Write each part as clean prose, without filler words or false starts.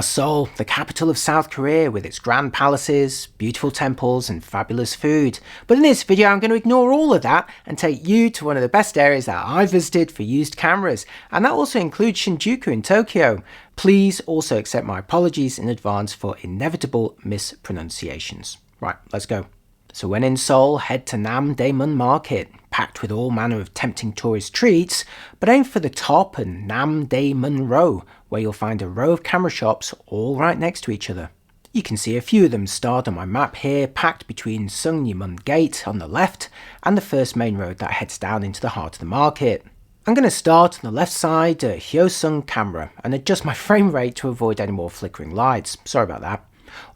Seoul, the capital of South Korea with its grand palaces, beautiful temples and fabulous food. But in this video I'm going to ignore all of that and take you to one of the best areas that I've visited for used cameras, and that also includes Shinjuku in Tokyo. Please also accept my apologies in advance for inevitable mispronunciations. Right, let's go. So when in Seoul, head to Namdaemun Market, packed with all manner of tempting tourist treats, but aim for the top and Namdaemun row, where you'll find a row of camera shops all right next to each other. You can see a few of them starred on my map here, packed between Seungnimun Gate on the left and the first main road that heads down into the heart of the market. I'm going to start on the left side at Hyosung camera and adjust my frame rate to avoid any more flickering lights. Sorry about that.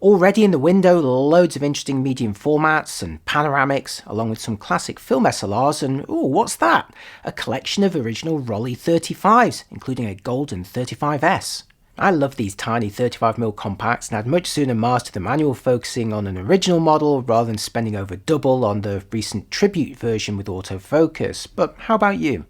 Already in the window, loads of interesting medium formats and panoramics, along with some classic film SLRs and, ooh, what's that? A collection of original Rolly 35s, including a golden 35S. I love these tiny 35mm compacts, and I'd much sooner master the manual focusing on an original model rather than spending over double on the recent tribute version with autofocus. But how about you?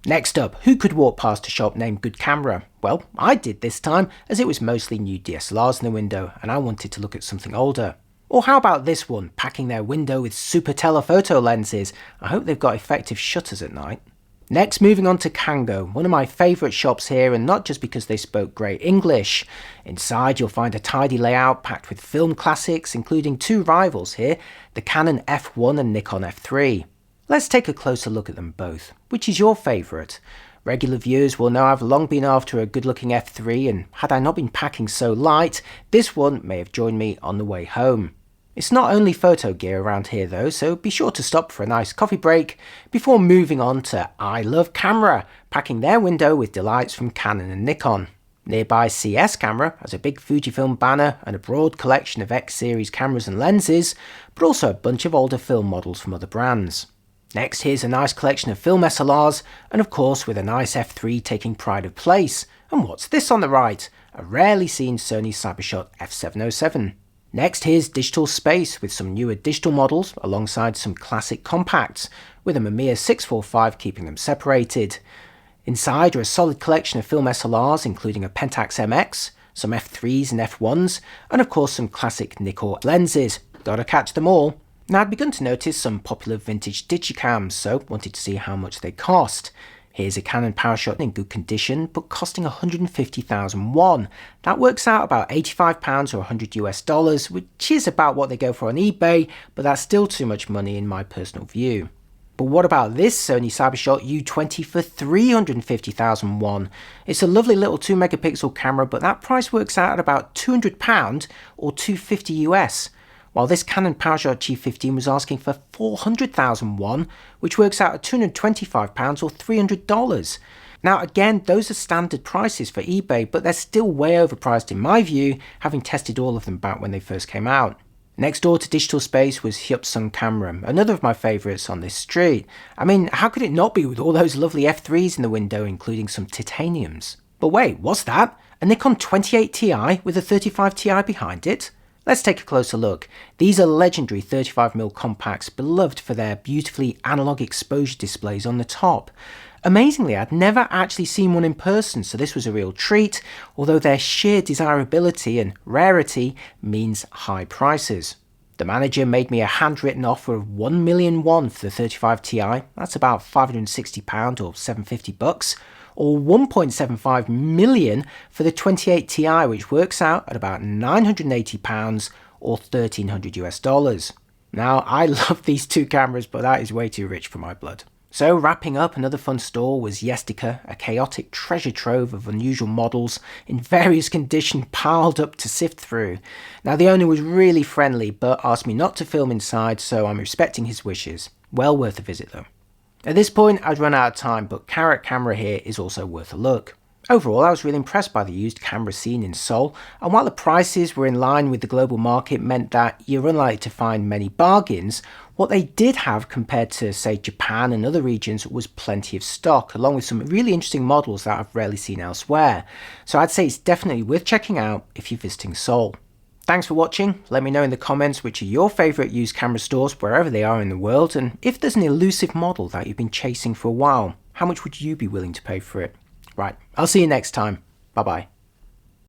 Next up, who could walk past a shop named Good Camera? Well, I did this time, as it was mostly new DSLRs in the window and I wanted to look at something older. Or how about this one, packing their window with super telephoto lenses? I hope they've got effective shutters at night. Next, moving on to Kango, one of my favourite shops here, and not just because they spoke great English. Inside you'll find a tidy layout packed with film classics, including two rivals here, the Canon F1 and Nikon F3. Let's take a closer look at them both. Which is your favourite? Regular viewers will know I've long been after a good looking F3, and had I not been packing so light, this one may have joined me on the way home. It's not only photo gear around here though, so be sure to stop for a nice coffee break before moving on to I Love Camera, packing their window with delights from Canon and Nikon. Nearby CS Camera has a big Fujifilm banner and a broad collection of X-series cameras and lenses, but also a bunch of older film models from other brands. Next, here's a nice collection of film SLRs, and of course with a nice F3 taking pride of place. And what's this on the right? A rarely seen Sony Cybershot f707. Next, here's Digital Space with some newer digital models alongside some classic compacts, with a Mamiya 645 keeping them separated. Inside are a solid collection of film SLRs including a Pentax MX, some F3s and F1s, and of course some classic Nikkor lenses. Gotta catch them all. Now I'd begun to notice some popular vintage digicams, so wanted to see how much they cost. Here's a Canon PowerShot in good condition, but costing 150,000 won. That works out about £85 or $100 US, which is about what they go for on eBay, but that's still too much money in my personal view. But what about this Sony Cybershot U20 for 350,000 won? It's a lovely little 2 megapixel camera, but that price works out at about £200 or $250 US. While this Canon PowerShot G15 was asking for 400,000 won, which works out at £225 or $300. Now again, those are standard prices for eBay, but they're still way overpriced in my view, having tested all of them back when they first came out. Next door to Digital Space was Hopson Camera, another of my favourites on this street. I mean, how could it not be with all those lovely F3s in the window, including some titaniums? But wait, what's that? A Nikon 28 Ti with a 35 Ti behind it? Let's take a closer look. These are legendary 35mm compacts, beloved for their beautifully analog exposure displays on the top. Amazingly, I'd never actually seen one in person, so this was a real treat, although their sheer desirability and rarity means high prices. The manager made me a handwritten offer of 1 million won for the 35 Ti, that's about £560 or $750, or 1.75 million for the 28 Ti, which works out at about £980 or $1,300 US. Now, I love these two cameras, but that is way too rich for my blood. So wrapping up, another fun store was Yesica, a chaotic treasure trove of unusual models in various condition piled up to sift through. Now the owner was really friendly but asked me not to film inside, so I'm respecting his wishes. Well worth a visit though. At this point I'd run out of time, but Carrot Camera here is also worth a look. Overall, I was really impressed by the used camera scene in Seoul, and while the prices were in line with the global market meant that you're unlikely to find many bargains, what they did have compared to, say, Japan and other regions was plenty of stock, along with some really interesting models that I've rarely seen elsewhere. So I'd say it's definitely worth checking out if you're visiting Seoul. Thanks for watching. Let me know in the comments which are your favourite used camera stores wherever they are in the world, and if there's an elusive model that you've been chasing for a while, how much would you be willing to pay for it? Right, I'll see you next time. Bye bye.